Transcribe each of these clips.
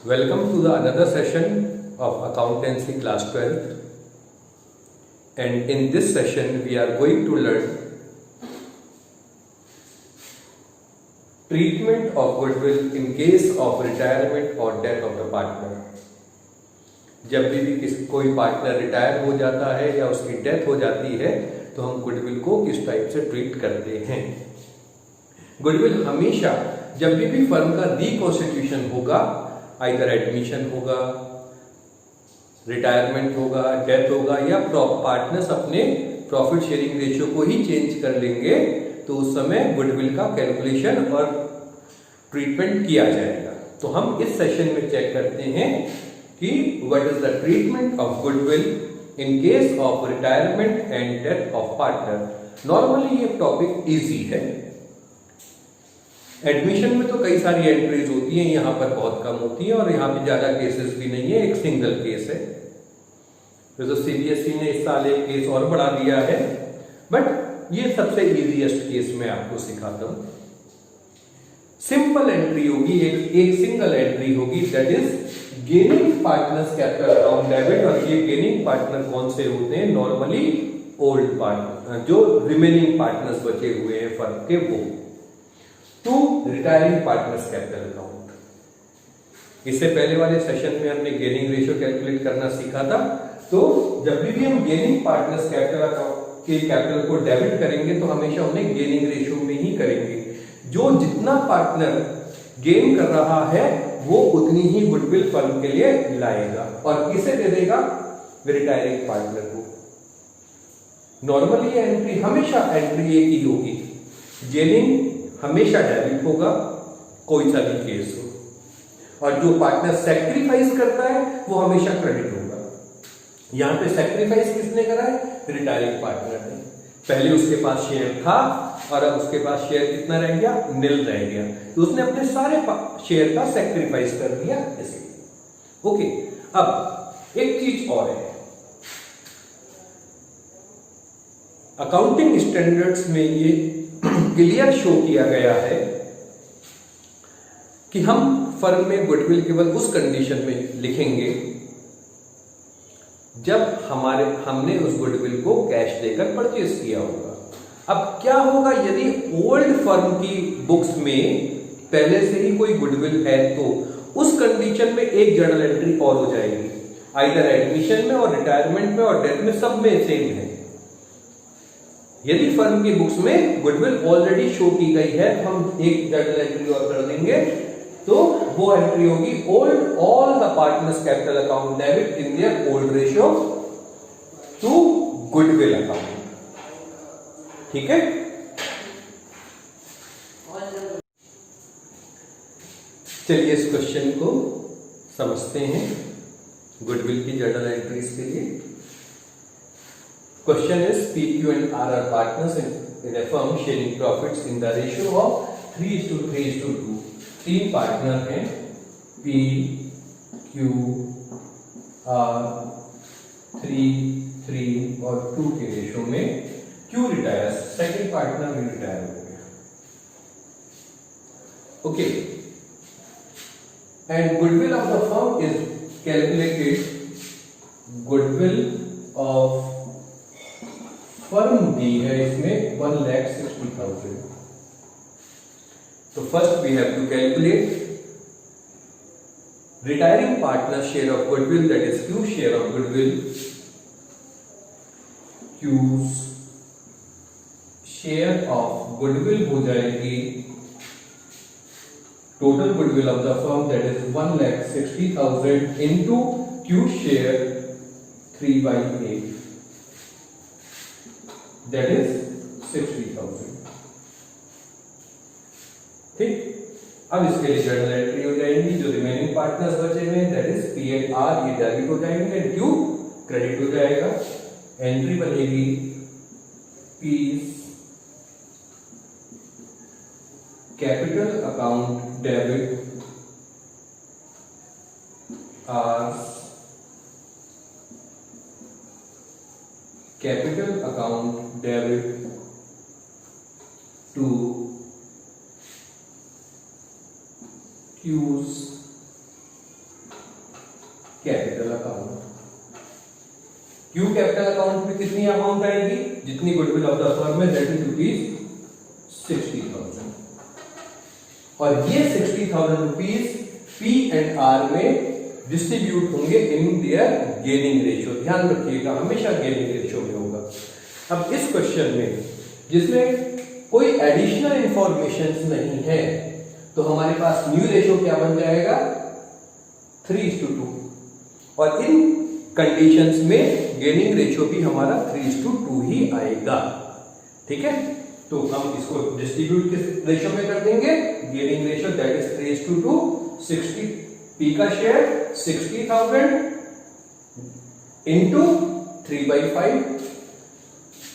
Welcome to the another session of accountancy class 12, and in this session we are going to learn treatment of goodwill in case of retirement or death of the partner। जब भी कोई partner retire हो जाता है या उसकी death हो जाती है तो हम गुडविल को किस टाइप से ट्रीट करते हैं। गुडविल हमेशा जब भी फर्म का रिकॉन्स्टिट्यूशन होगा, आइदर एडमिशन होगा, रिटायरमेंट होगा, डेथ होगा या पार्टनर्स अपने प्रॉफिट शेयरिंग रेशियो को ही चेंज कर लेंगे तो उस समय गुडविल का कैलकुलेशन और ट्रीटमेंट किया जाएगा। तो हम इस सेशन में चेक करते हैं कि what is the treatment of goodwill in case of retirement and death of partner. Normally ये टॉपिक इजी है। एडमिशन में तो कई सारी एंट्रीज होती हैं, यहाँ पर बहुत कम होती है और यहाँ पे ज्यादा केसेस भी नहीं है, एक सिंगल केस है। तो सीबीएसई ने इस साल एक केस और बढ़ा दिया है, बट ये सबसे इजीएस्ट केस मैं आपको सिखाता हूं। सिंपल एंट्री होगी, एक सिंगल एंट्री होगी, that is gaining partners capital account debit. और ये गेनिंग पार्टनर कौन से होते हैं? नॉर्मली ओल्ड पार्टनर, जो रिमेनिंग पार्टनर्स बचे हुए हैं फर्म के, वो to retiring partners capital account. इससे पहले वाले सेशन में हमने गेनिंग रेशियो कैलकुलेट करना सीखा था। तो जब भी हम गेनिंग पार्टनर्स कैपिटल अकाउंट के कैपिटल को डेबिट करेंगे तो हमेशा उन्हें गेनिंग रेशियो में ही करेंगे। जो जितना पार्टनर गेन कर रहा है वो उतनी ही गुडविल फर्म के लिए लाएगा और किसे दे देगा? रिटायरिंग पार्टनर को। नॉर्मली एंट्री हमेशा एंट्री एक ही होगी, गेनिंग हमेशा डेबिट होगा, कोई सा भी केस हो, और जो पार्टनर सैक्रिफाइस करता है वो हमेशा क्रेडिट होगा। यहां पे सैक्रिफाइस किसने करा है? रिटायरिंग पार्टनर ने। पहले उसके पास शेयर था और अब उसके पास शेयर कितना रह गया? निल रह गया, तो उसने अपने सारे शेयर का सैक्रिफाइस कर दिया इसलिए। ओके, अब एक चीज और है, अकाउंटिंग स्टैंडर्ड्स में ये क्लियर शो किया गया है कि हम फर्म में गुडविल केवल उस कंडीशन में लिखेंगे जब हमने उस गुडविल को कैश देकर परचेज किया होगा। अब क्या होगा यदि ओल्ड फर्म की बुक्स में पहले से ही कोई गुडविल है? तो उस कंडीशन में एक जर्नल एंट्री और हो जाएगी, आइदर एडमिशन में और रिटायरमेंट में और डेथ में, सब में सेम है। यदि फर्म की बुक्स में गुडविल ऑलरेडी शो की गई है तो हम एक जर्नल एंट्री और कर देंगे, तो वो एंट्री होगी old all the partners capital account debit in their old ratio two goodwill account. ठीक है, चलिए इस क्वेश्चन को समझते हैं गुडविल की जर्नल एंट्रीज के लिए। Question is PQ and R are partners in a firm sharing profits in the ratio of 3:3:2। तीन पार्टनर हैं, P, Q, R, 3:3 और 2 के रेशियो में। Q रिटायर्स, सेकेंड पार्टनर भी रिटायर हो गया। Okay, and goodwill of the firm is calculated. Goodwill of firm दी है इसमें 1,60,000। तो first we have to calculate retiring partner share of goodwill, that is Q share of goodwill. Q's share of goodwill हो जाएगी total goodwill of the firm, that is 1,60,000 into Q share 3/8, that is 60,000। ठीक, अब इसके लिए journal entry हो जाएंगी। जो remaining partners बचे हुए हैं, that is P and R, ये डेबिट हो जाएंगे एंड Q क्रेडिट हो जाएगा। एंट्री बनेगी P capital account debit, R capital account debit to Q's capital account. क्यों कैपिटल अकाउंट में कितनी अमाउंट आएगी? जितनी गुडविल ऑफ द फर्म है, दैट इज ₹60,000। और ये 60,000 रुपीज P&R में डिस्ट्रीब्यूट होंगे इन देयर गेनिंग रेशियो। ध्यान रखिएगा, हमेशा गेनिंग रेशियो में होगा। अब इस क्वेश्चन में जिसमें कोई एडिशनल इंफॉर्मेशन नहीं है, तो हमारे पास न्यू रेशियो क्या बन जाएगा? 3:2। और इन कंडीशंस में गेनिंग रेशियो भी हमारा 3:2 ही आएगा। ठीक है, तो हम इसको डिस्ट्रीब्यूट किस रेशियो में कर देंगे? Gaining ratio, that is 3:2। 60 P का share 60,000 into 3/5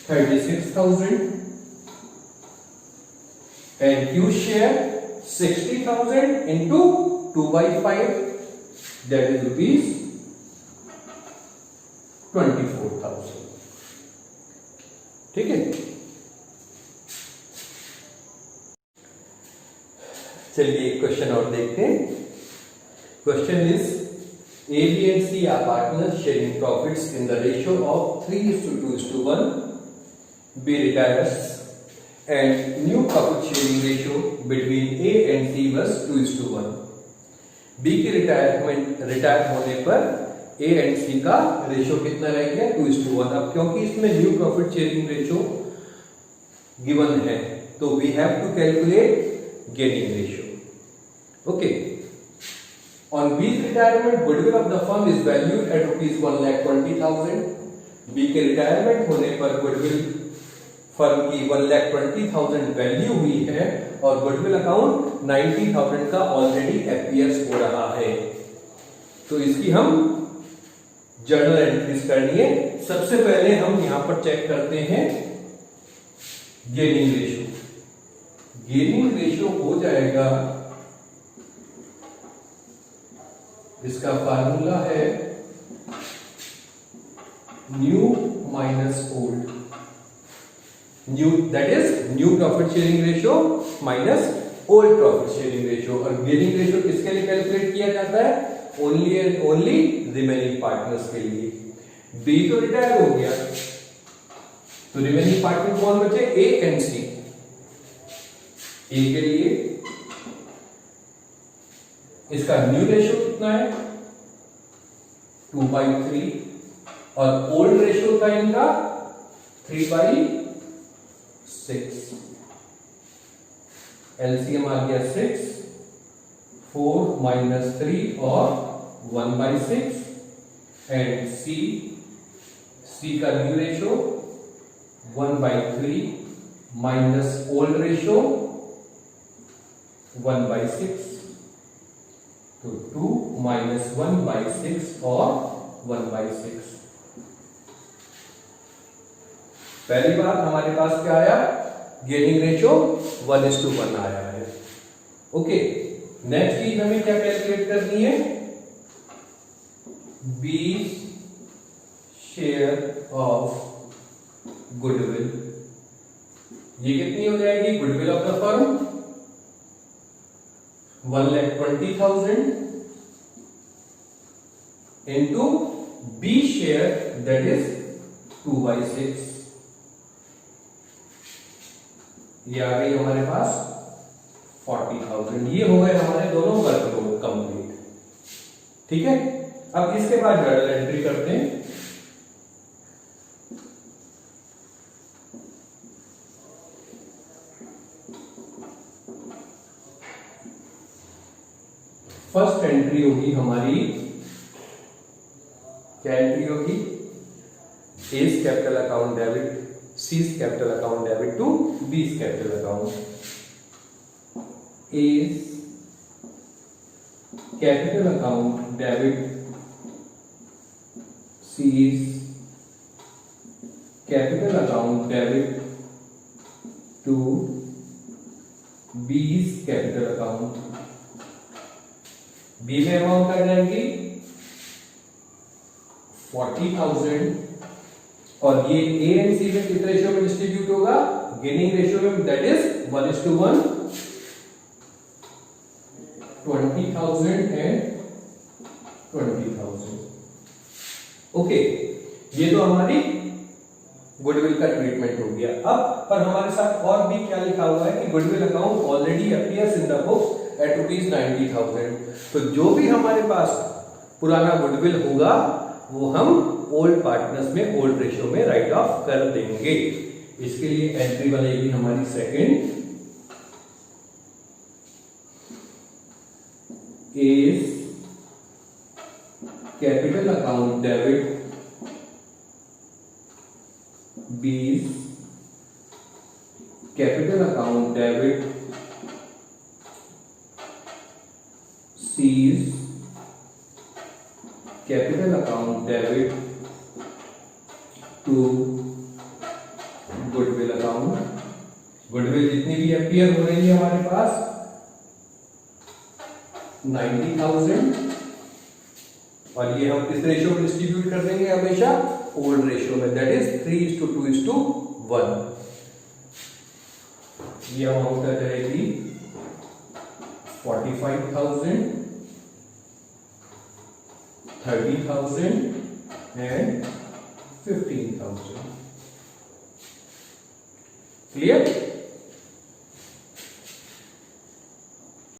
36,000 and Q share 60,000 into 2/5 that is ₹24,000। ठीक है, चलिए एक क्वेश्चन और देखते हैं। Question is, A, B and C are partners sharing profits in the ratio of 3:2:1. B retires and new profit sharing ratio between A and C was 2:1. B की रिटायर होने पर A and C का ratio कितना रह गया? 2:1। अब क्योंकि इसमें new profit sharing ratio given है, तो we have to calculate gaining ratio. Okay, on B's retirement, goodwill of the firm is valued at ₹1,20,000. B के रिटायरमेंट होने पर गुडविल फर्म की 1,20,000 वैल्यू हुई है और गुडविल अकाउंट 90,000 का ऑलरेडी एपीयर्स हो रहा है। तो इसकी हम जर्नल एंट्रीज करनी है। सबसे पहले हम यहां पर चेक करते हैं गेनिंग रेशियो। गेनिंग रेशियो हो जाएगा, इसका फार्मूला है new minus old. Knew that is new profit sharing ratio minus old profit sharing ratio. और गेनिंग रेशियो किसके लिए कैलकुलेट किया जाता है? Only and only remaining partners के लिए। बी तो रिटायर हो गया, तो रिमेनिंग पार्टनर कौन बचे? ए एंड सी। ए के लिए इसका न्यू रेशियो कितना है? 2/3 और ओल्ड रेशियो था इनका 3/6। एलसीएम आ गया 6, 4 - 3 और 1/6 एंड सी का new ratio 1/3 minus old ratio 1/6, तो 2 - 1/6 और 1/6। पहली बार हमारे पास क्या आया? गेनिंग रेशियो 1:1 आया है। ओके, नेक्स्ट चीज हमें क्या कैलकुलेट करनी है? B share of goodwill. ये कितनी हो जाएगी? Goodwill of the firm 1,20,000 into B share that is 2/6। ये आ गई हमारे पास 40,000। ये हो गए हमारे दोनों वर्कलोड कंप्लीट। ठीक है, अब इसके बाद जर्नल एंट्री करते हैं। फर्स्ट एंट्री होगी हमारी, क्या एंट्री होगी? A's capital account debit, C's capital account debit to B's capital account. A's capital account debit, C's capital account debit to B's capital account. B में अमाउंट आ जाएगी 40,000 और ये ए एंड सी में किस रेशियो में डिस्ट्रीब्यूट होगा? गेनिंग रेशियो में, दैट इज 1:1। 20,000 एंड 20,000। ओके, ये तो हमारी गुडविल का ट्रीटमेंट हो गया। अब पर हमारे साथ और भी क्या लिखा हुआ है कि goodwill account already appears in the books at ₹90,000। तो जो भी हमारे पास पुराना गुडविल होगा वो हम ओल्ड पार्टनर्स में ओल्ड रेशियो में राइट ऑफ कर देंगे। इसके लिए एंट्री बनेगी हमारी second, A's capital account debit, B capital account debit, C capital account debit to goodwill account. Goodwill जितनी भी अपीयर हो रही है हमारे पास 90,000, और ये हम किस रेशियो में डिस्ट्रीब्यूट कर देंगे हमेशा, ओल्ड रेशियो में, दैट इज 3:2:1। ये अमाउंट आ जाएगी 45,000, 30,000 एंड 15,000। क्लियर?